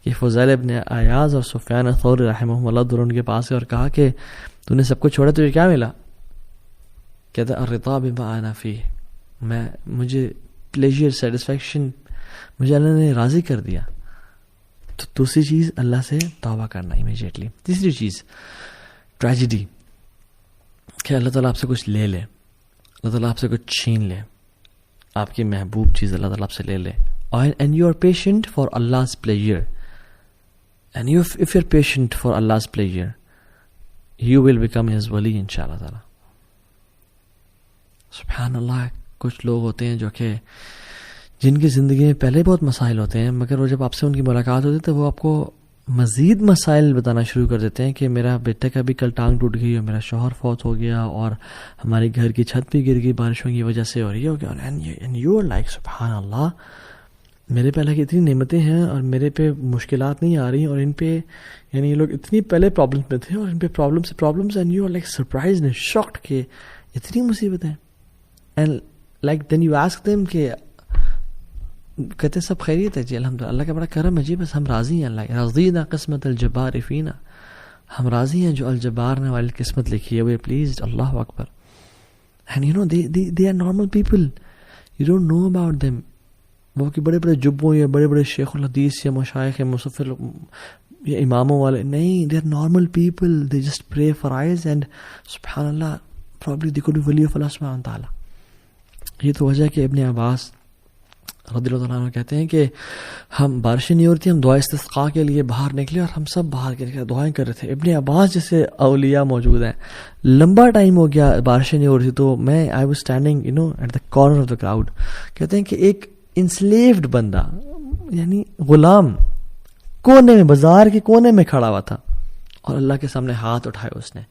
کہ فضیل ابن عیاض اور سفیان الثوری رحمہ اللہ دونوں ان کے پاس اور کہا کہ تو نے سب کچھ چھوڑا، تجھے کیا ملا؟ کہتا الرضا بما انا فیہ، مجھے پلیجر، سیٹسفیکشن، مجھے اللہ نے راضی کر دیا. تو دوسری چیز اللہ سے توبہ کرنا امیجیٹلی. تیسری چیز ٹریجڈی، کہ اللہ تعالیٰ آپ سے کچھ لے لے، اللہ تعالیٰ آپ سے کچھ چھین لے، آپ کی محبوب چیز اللہ تعالیٰ آپ سے لے لے. And you are patient for Allah's pleasure. And if you're patient for Allah's pleasure, you will become His wali inshallah ta'ala. سبحان اللہ. کچھ لوگ ہوتے ہیں جو کہ جن کی زندگی میں پہلے بہت مسائل ہوتے ہیں، مگر وہ جب آپ سے ان کی ملاقات ہوتی ہے تو وہ آپ کو مزید مسائل بتانا شروع کر دیتے ہیں کہ میرا بیٹے کا بھی کل ٹانگ ٹوٹ گئی، اور میرا شوہر فوت ہو گیا، اور ہمارے گھر کی چھت بھی گر گئی بارشوں کی وجہ سے، اور یہ ہو گیا. اینڈ یو آر لائک سبحان اللہ، میرے پہ اللہ کی اتنی نعمتیں ہیں اور میرے پہ مشکلات نہیں آ رہی، اور ان پہ یعنی یہ لوگ اتنی پہلے پرابلمس میں تھے اور ان پہ problems and you are like surprised and shocked کہ اتنی مصیبتیں. And like then you ask them کہ کہتے ہیں سب خیریت ہے جی الحمدللہ، اللہ کا بڑا کرم ہے جی، بس ہم راضی ہیں، اللہ رضینا قسمت الجبار فینا، ہم راضی ہیں جو الجبار نے والی قسمت لکھی ہے، وی آر پلیزڈ. اللہ اکبر. And you know they are normal people, you don't know about them. وہ کہ بڑے بڑے جبوں یا بڑے بڑے شیخ الحدیث یا مشائخ مصفر یا اماموں والے نہیں، they are normal people, they just pray for eyes and سبحان اللہ پرابلی دے کوڈ بی ولی آف اللہ سبحانہ تعالیٰ. یہ تو وجہ ہے کہ ابن عباس رضی اللہ عنہ کہتے ہیں کہ ہم بارشیں نہیں ہو رہی تھی، ہم دعا استسقاء کے لیے باہر نکلے اور ہم سب باہر کے دعائیں کر رہے تھے. ابن عباس جیسے اولیاء موجود ہیں، لمبا ٹائم ہو گیا بارشیں نہیں ہو رہی تھی، تو میں I was standing at the corner of the crowd. کہتے ہیں کہ ایک انسلیوڈ بندہ یعنی غلام کونے میں، بازار کے کونے میں کھڑا ہوا تھا، اور اللہ کے سامنے ہاتھ اٹھائے اس نے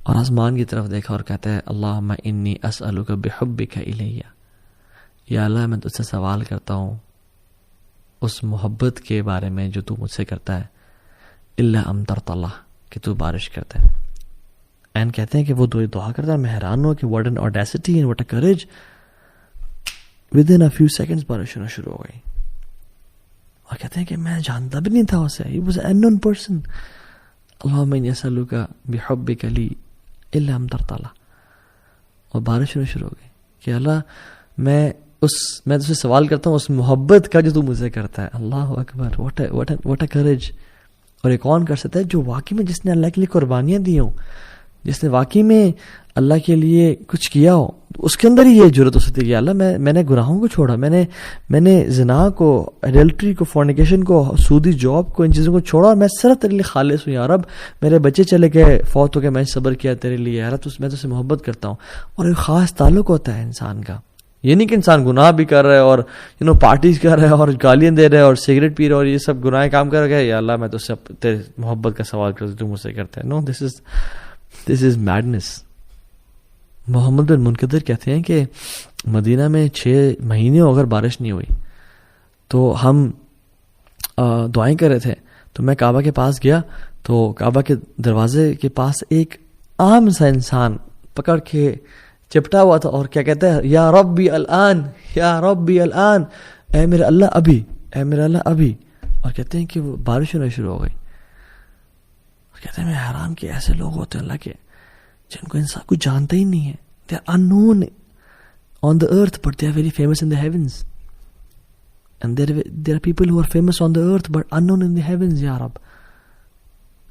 اور آسمان کی طرف دیکھا اور کہتا ہے اللہم انی اسألک بحبک الیہ، یا اللہ میں تجھ سے سوال کرتا ہوں اس محبت کے بارے میں جو تو مجھ سے کرتا ہے، الا امطرت اللہ، کہ تو بارش کرتا ہے. اینڈ کہتے ہیں کہ وہ دعا کرتا ہے، میں حیران ہوں کہ what an audacity and what a courage. Within a few seconds بارش ہونا شروع ہو گئی، اور کہتے ہیں کہ میں جانتا بھی نہیں تھا اسے، he was an known person. اللہم انی اسألک بحبک لی الا امطرت اللہ، اور بارش ہونا شروع ہو گئی کہ اللہ میں تجھ سے سوال کرتا ہوں اس محبت کا جو تو مجھ سے کرتا ہے. اللہ اکبر. What a courage. اور یہ کون کر سکتا ہے؟ جو واقعی میں جس نے اللہ کے لیے قربانیاں دی ہوں، جس نے واقعی میں اللہ کے لیے کچھ کیا ہو، اس کے اندر ہی یہ جرت ہو سکتی ہے کہ اللہ میں نے گناہوں کو چھوڑا، میں نے زنا کو، ایڈلٹری کو، فورنیکیشن کو، سودی جاب کو، ان چیزوں کو چھوڑا، اور میں صرف تیرے لیے خالص ہوں. یا رب میرے بچے چلے گئے، فوت ہو گئے، میں صبر کیا تیرے لیے، یا رب میں تو سے محبت کرتا ہوں. اور ایک خاص تعلق ہوتا ہے انسان کا. یہ نہیں کہ انسان گناہ بھی کر رہا ہے اور پارٹیز کر رہا ہے اور گالیاں دے رہا ہے اور سگریٹ پی رہا ہے اور یہ سب گناہ کام کر رہا ہے، یا اللہ میں تو سے تیرے محبت کا سوال کرتا ہوں، تو مجھ سے کرتا ہے. نو، دس از میڈنس. محمد بن منقدر کہتے ہیں کہ مدینہ میں 6 مہینے اگر بارش نہیں ہوئی تو ہم دعائیں کر رہے تھے، تو میں کعبہ کے پاس گیا تو کعبہ کے دروازے کے پاس ایک عام سا انسان پکڑ کے چپٹا ہوا تھا، اور کیا کہتا ہے، یا ربی الان، یا ربی الان، اے میرے اللہ ابھی، اے میرے اللہ ابھی. اور کہتے ہیں کہ وہ بارش ہونا شروع ہو گئی. اور کہتے ہیں میں حیران کہ ایسے لوگ ہوتے ہیں اللہ کے جن کو انسان کچھ جانتا ہی نہیں ہے. They are unknown on the earth but they are very famous in the heavens. And there are people who are famous on the earth but unknown in the heavens. یا رب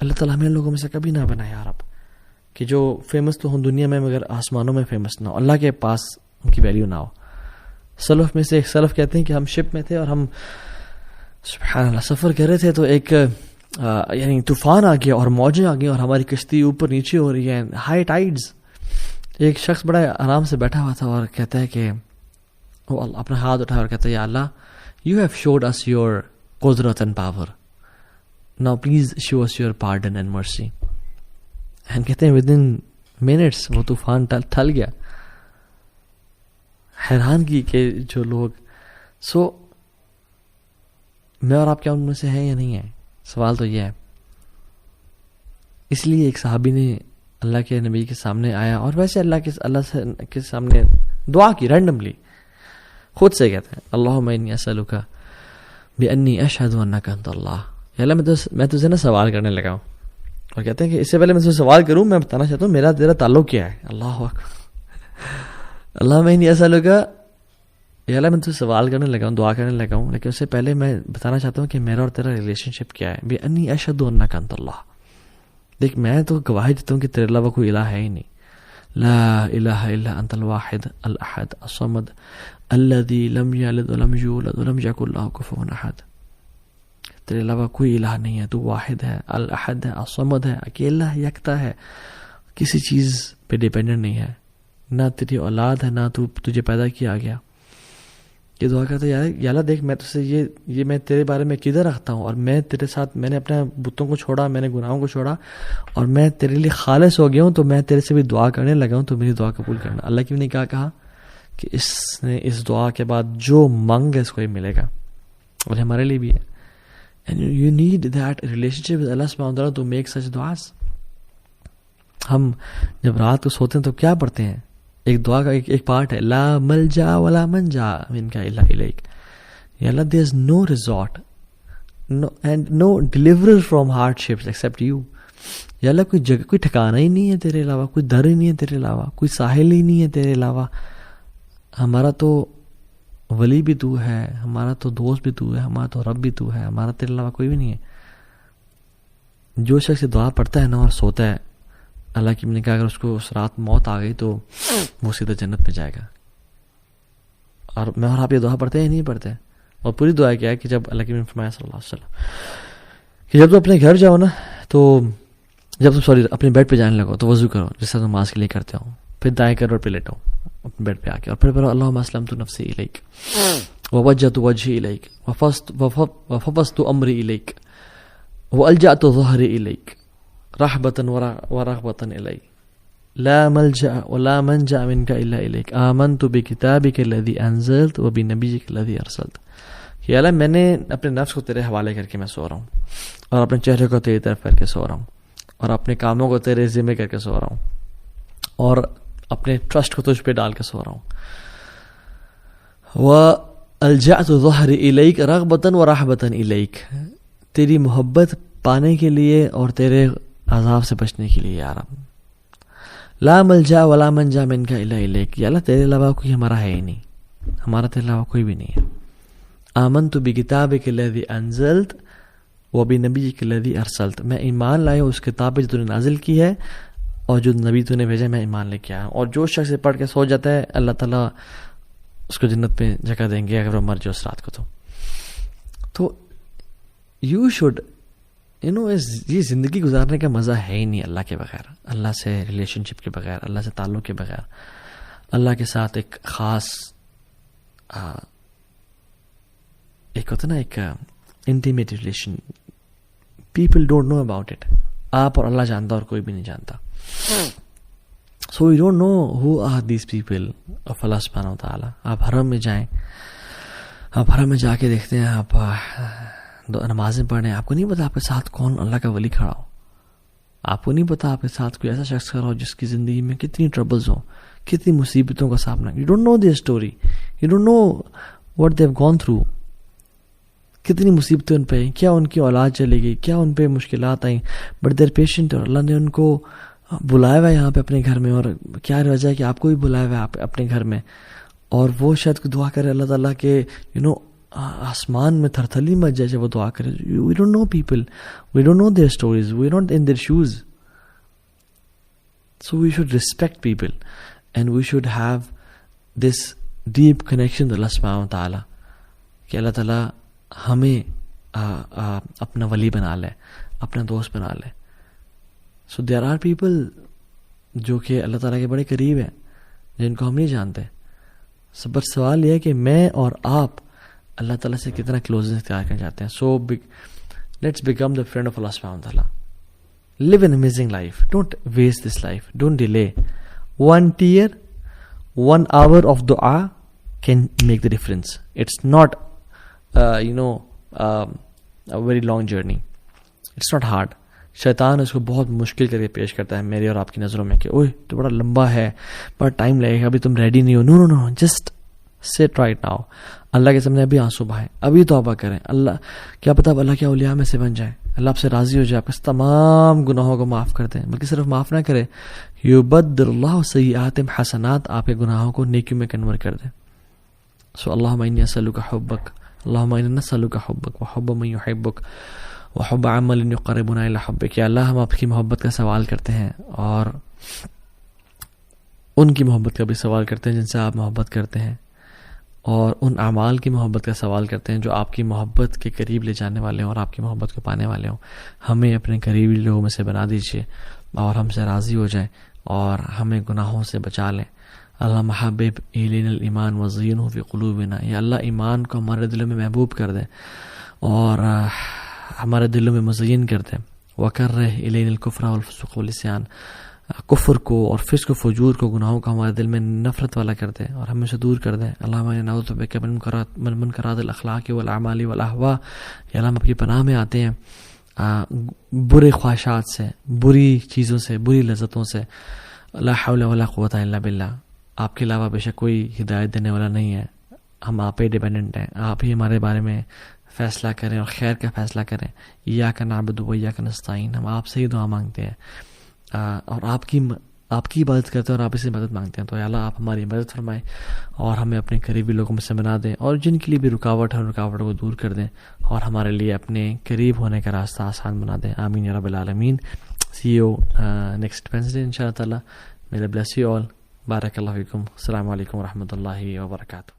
اللہ تعالیٰ ہمیں لوگوں میں سے کبھی نہ بنا یا رب، کہ جو فیمس تو ہوں دنیا میں مگر آسمانوں میں فیمس نہ ہو، اللہ کے پاس ان کی ویلیو نہ ہو. سلف میں سے ایک سلف کہتے ہیں کہ ہم شپ میں تھے اور ہم سبحان اللہ سفر کر رہے تھے، تو ایک یعنی طوفان آ گیا اور موجیں آ گئی اور ہماری کشتی اوپر نیچے ہو رہی ہے، ہائی ٹائیڈز. ایک شخص بڑا آرام سے بیٹھا ہوا تھا اور کہتا ہے کہ وہ اپنا ہاتھ اٹھایا اور کہتا ہے یا Allah you have showed us your قدرت and power, now please show us your pardon and mercy. And کہتے ہیں ود ان منٹس وہ طوفان ٹل گیا. حیران کی کہ جو لوگ میں اور آپ کیا ان میں سے ہیں یا نہیں ہیں؟ سوال تو یہ ہے. اس لیے ایک صحابی نے اللہ کے نبی کے سامنے آیا اور ویسے اللہ کے سامنے دعا کی رینڈملی, خود سے کہتے ہیں اللہم انی اسألک بانی اشہد انک انت اللہ. یا اللہ میں تجھے نا سوال کرنے لگا ہوں, اور کہتے ہیں کہ اس سے پہلے میں تجھے سوال کروں میں بتانا چاہتا ہوں میرا تیرا تعلق کیا ہے. اللہ اکبر. اللہم انی اسألک, یا اللہ میں تجھے سوال کرنے لگا ہوں, دعا کرنے لگا ہوں, لیکن اس سے پہلے میں بتانا چاہتا ہوں کہ میرا اور تیرا ریلیشن شپ کیا ہے. بانی اشہد انک انت اللہ. دیکھ میں تو گواہی دیتا ہوں کہ تیرے علاوہ کوئی الہ ہے ہی نہیں. لا الہ الا انت الواحد الاحد الصمد الذی لم یلد ولم یولد ولم یکن لہ کفوا احد. تیرے علاوہ کوئی الہ نہیں ہے, تو واحد ہے, الاحد ہے, الصمد ہے, اکیلا ہے, یکتا ہے, کسی چیز پہ ڈیپینڈنٹ نہیں ہے, نہ تیری اولاد ہے نہ تجھے پیدا کیا گیا. یہ دعا کرتا ہے یا اللہ دیکھ میں تجھ سے یہ میں تیرے بارے میں کدھر رکھتا ہوں, اور میں تیرے ساتھ میں نے اپنے بتوں کو چھوڑا, میں نے گناہوں کو چھوڑا, اور میں تیرے لیے خالص ہو گیا ہوں, تو میں تیرے سے بھی دعا کرنے لگا ہوں, تو میری دعا قبول کرنا. اللہ کی نے کیا کہا کہ اس نے اس دعا کے بعد جو مانگ ہے اس کو ہی ملے گا, اور ہمارے لیے بھی ہے. And you need that relationship with Allah subhanahu wa ta'ala to make such du'as. ہم جب رات کو سوتے ہیں تو کیا پڑھتے ہیں, ایک دعا کا ایک پارٹ ہے لا ملجا ولا منجا منک الا الیک. یا اللہ there is no resort and no deliverer from hardships except you. یا اللہ کوئی جگہ, کوئی ٹھکانہ ہی نہیں ہے تیرے علاوہ, کوئی در ہی نہیں ہے تیرے علاوہ, کوئی ساحل ہی نہیں ہے تیرے علاوہ. ہمارا تو ولی بھی تو ہے, ہمارا تو دوست بھی تو ہے, ہمارا تو رب بھی تو ہے, ہمارا تیرے علاوہ کوئی بھی نہیں ہے. جو شخص دعا پڑھتا ہے نا اور سوتا ہے, اللہ کی نے کہا اگر اس کو اس رات موت آ گئی تو وہ سیدھا جنت میں جائے گا. اور میں اور آپ یہ دعا پڑھتے ہیں نہیں پڑھتے, اور پوری دعا کیا ہے کہ جب اللہ کی نے فرمایا صلی اللہ علیہ وسلم کہ جب تم اپنے گھر جاؤ نا, تو جب تم اپنے بیڈ پہ جانے لگو تو وضو کرو جیسا تم نماز کے لیے کرتے ہو, پھر دائیں کروٹ پہ لیٹو اپنے بیڈ پہ آ کے, اور پھر پڑھو اللہم اسلمت نفسی الیک ووجہت وجہی الیک وفوضت امری الیک والجأت ظہری الیک رحبۃ ورغبۃ الیک لا ملجأ ولا منجأ منک الا الیک آمنت بکتابک الذی انزلت وبنبیک الذی ارسلت. کہ اللہ میں نے اپنے نفس کو تیرے حوالے کر کے میں سو رہا ہوں, اور اپنے چہرے کو تیری طرف کر کے سو رہا ہوں, اور اپنے کاموں کو تیرے ذمہ کر کے سو رہا ہوں, اور اپنے ٹرسٹ کو تجھ پہ ڈال کے سو رہا ہوں. وَأَلْجَأْتُ ظَهْرِ إِلَيْكَ رَغْبَةً وَرَحْبَةً إِلَيْكَ, تیری محبت پانے کے لیے اور تیرے عذاب سے بچنے کے لیے. یا رب لا ملجا ولا منجا منک الا الیک. یا اللہ تیرے علاوہ کوئی ہمارا ہے ہی نہیں, ہمارا تیرے علاوہ کوئی بھی نہیں ہے. آمنت بکتابک الذی انزلت وبنبیک الذی ارسلت, میں ایمان لایا اس کتاب جو تو نے نازل کی ہے اور جو نبی تو نے بھیجا, میں ایمان لے کے آیا. اور جو شخص پڑھ کے سو جاتا ہے اللہ تعالیٰ اس کو جنت میں جگہ دیں گے اگر وہ مر جائے اس رات کو. تو یو شوڈ یہ زندگی گزارنے کا مزہ ہے ہی نہیں اللہ کے بغیر, اللہ سے ریلیشن شپ کے بغیر, اللہ سے تعلق کے بغیر, اللہ کے ساتھ ایک خاص ایک ہوتا نا ایک intimate relation. People don't know about it, آپ اور اللہ جانتا اور کوئی بھی نہیں جانتا. So you don't know who are these people of اللہ سبحانہ و تعالیٰ. آپ حرم میں جائیں, آپ حرم میں جا کے دیکھتے ہیں, آپ نمازیں پڑھیں, آپ کو نہیں پتا آپ کے ساتھ کون اللہ کا ولی کھڑا ہو, آپ کو نہیں پتا آپ کے ساتھ کوئی ایسا شخص کھڑا ہو جس کی زندگی میں کتنی ٹربلز ہوں, کتنی مصیبتوں کا سامنا. You don't know their story, you don't know what they have gone through, کتنی مصیبتیں ان پہ آئیں, کیا ان کی اولاد چلی گئی, کیا ان پہ مشکلات آئیں, بٹ دیر پیشنٹ, اور اللہ نے ان کو بلایا ہوا ہے یہاں پہ اپنے گھر میں. اور کیا وجہ ہے کہ آپ کو بھی بلایا ہوا ہے اپنے گھر میں, اور وہ شاید کو دعا کرے اللہ تعالیٰ کے آسمان میں تھرتھلی مچ جائے جب وہ دعا کرے. We don't know people, we don't know their stories, we not in their shoes. So we should respect people and we should have this deep connection Allah سبحانہ و تعالیٰ کہ اللہ تعالیٰ ہمیں اپنا ولی بنا لے, اپنا دوست بنا لے. سو دیر آر پیپل جو کہ اللہ تعالیٰ کے بڑے قریب ہیں جن کو ہم نہیں جانتے. بٹ سوال یہ ہے کہ میں اور آپ اللہ تعالیٰ سے کتنا کلوزنس اختیار کرنا چاہتے ہیں. So let's become the friend of اللہ سبحانہ وتعالیٰ. Live an amazing life, don't waste this life, don't delay. 1 tear, 1 hour of dua can make the difference. It's not a very long journey. It's not hard. شیطان اس کو بہت مشکل کر کے پیش کرتا ہے میری اور آپ کی نظروں میں کہ اوہ تو بڑا لمبا ہے, بڑا ٹائم لگے گا, ابھی تم ریڈی نہیں ہو. نو نو نو, جسٹ سٹ رائٹ ناؤ. اللہ کے سامنے ابھی آنسو بہائیں, ابھی توبہ کریں. اللہ کیا پتہ اب اللہ کے اولیاء میں سے بن جائے, اللہ آپ سے راضی ہو جائے, آپ کے تمام گناہوں کو معاف کر دیں. بلکہ صرف معاف نہ کرے, یبدل اللہ سیئاتہم حسنات, آپ کے گناہوں کو نیکیوں میں کنورٹ کر دیں. سو اللہم انی اسألک حبک, اللہم انی نسألک حبک وحب من یحبک وحب عمل یقربنا الی حبک. یا اللہ ہم آپ کی محبت کا سوال کرتے ہیں اور ان کی محبت کا بھی سوال کرتے ہیں جن سے آپ محبت کرتے ہیں, اور ان اعمال کی محبت کا سوال کرتے ہیں جو آپ کی محبت کے قریب لے جانے والے ہوں اور آپ کی محبت کو پانے والے ہوں. ہمیں اپنے قریبی لوگوں میں سے بنا دیجیے اور ہم سے راضی ہو جائیں اور ہمیں گناہوں سے بچا لیں. اللہ حبب الینا الایمان وزینہ فی قلوبنا, یا اللہ ایمان کو ہمارے دلوں میں محبوب کر دے اور ہمارے دلوں میں مزین کر دے. وکرہ الینا الکفر والفسوق والعصیان, کفر کو اور فسق و فجور کو, گناہوں کو ہمارے دل میں نفرت والا کر دے اور ہمیں سے دور کر دے. اللہم انا نعوذ بک من منکرات الاخلاق والاعمال والاہواء. یا اللہ ہم آپ کی پناہ میں آتے ہیں برے خواہشات سے, بری چیزوں سے, بری لذتوں سے. لا حول ولا قوت الا باللہ, آپ کے علاوہ بے شک کوئی ہدایت دینے والا نہیں ہے, ہم آپ پہ ڈیپینڈنٹ ہیں. آپ ہی ہمارے بارے میں فیصلہ کریں اور خیر کا فیصلہ کریں. ایاک نعبد و ایاک نستعین, ہم آپ سے ہی دعا مانگتے ہیں اور آپ کی عبادت کرتے ہیں اور آپ اسے مدد مانگتے ہیں. تو یا اللہ آپ ہماری مدد فرمائیں اور ہمیں اپنے قریبی لوگوں میں سے بنا دیں, اور جن کے لیے بھی رکاوٹ ہے رکاوٹوں کو دور کر دیں اور ہمارے لیے اپنے قریب ہونے کا راستہ آسان بنا دیں. آمین یا رب العالمین. سی یو نیکسٹ وینسڈے ان شاء اللہ تعالیٰ. May Allah bless you all. بارک اللہ فیکم. السلام علیکم ورحمۃ اللہ وبرکاتہ.